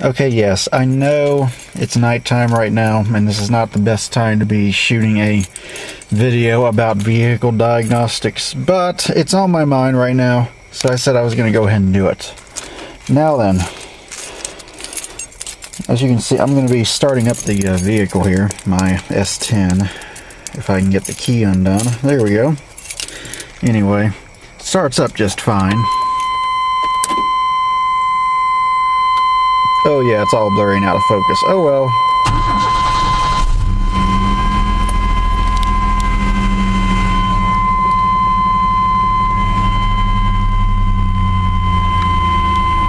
Okay, yes, I know it's nighttime right now, and this is not the best time to be shooting a video about vehicle diagnostics, but it's on my mind right now, so I said I was going to go ahead and do it. Now then, as you can see, I'm going to be starting up the vehicle here, my S10, if I can get the key undone. There we go. Anyway, it starts up just fine. Oh yeah, it's all blurry and out of focus. Oh well.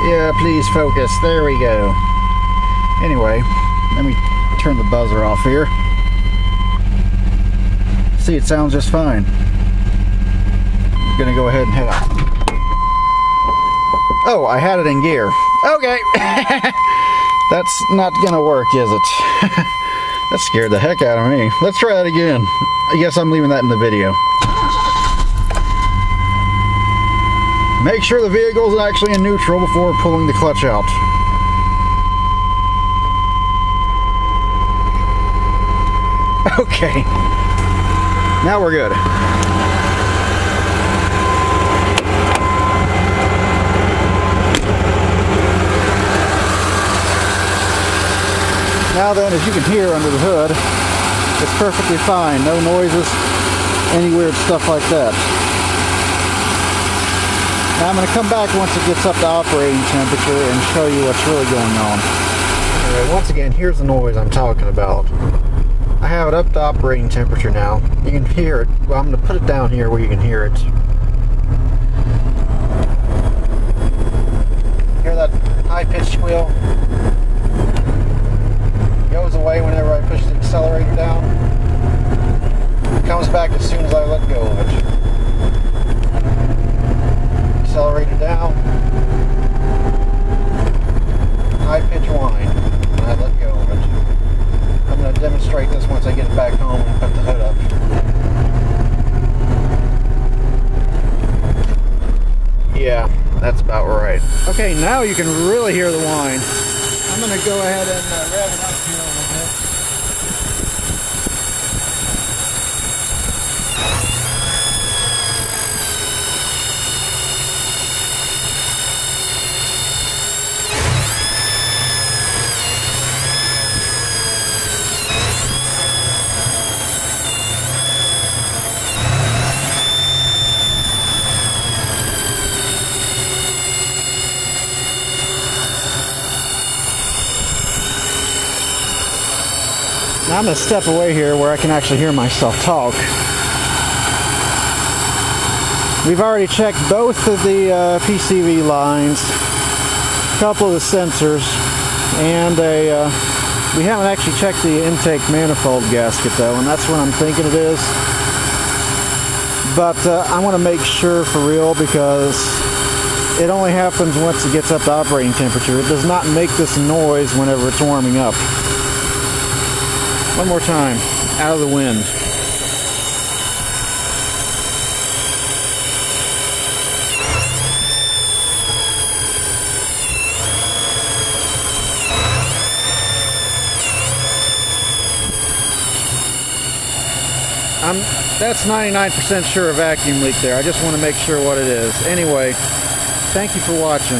Yeah, please focus. There we go. Anyway, let me turn the buzzer off here. See, it sounds just fine. I'm gonna go ahead and head out. Oh, I had it in gear. Okay. That's not gonna work, is it? That scared the heck out of me. Let's try that again. I guess I'm leaving that in the video. Make sure the vehicle is actually in neutral before pulling the clutch out. Okay. Now we're good. Now then, as you can hear under the hood, it's perfectly fine. No noises, any weird stuff like that. Now I'm going to come back once it gets up to operating temperature and show you what's really going on. Anyway, once again, here's the noise I'm talking about. I have it up to operating temperature now. You can hear it. Well, I'm going to put it down here where you can hear it. Hear that high-pitched squeal? Goes away whenever I push the accelerator down. It comes back as soon as I let go of it. Accelerator down. High pitch whine and I let go of it. I'm going to demonstrate this once I get it back home and put the hood up. Yeah, that's about right. Okay, now you can really hear the whine. I'm going to go ahead and rev it up here a little bit. Now I'm going to step away here where I can actually hear myself talk. We've already checked both of the PCV lines, a couple of the sensors, and we haven't actually checked the intake manifold gasket though, and that's what I'm thinking it is. But I want to make sure for real because it only happens once it gets up to operating temperature. It does not make this noise whenever it's warming up. One more time, out of the wind. That's 99% sure a vacuum leak there. I just want to make sure what it is. Anyway, thank you for watching.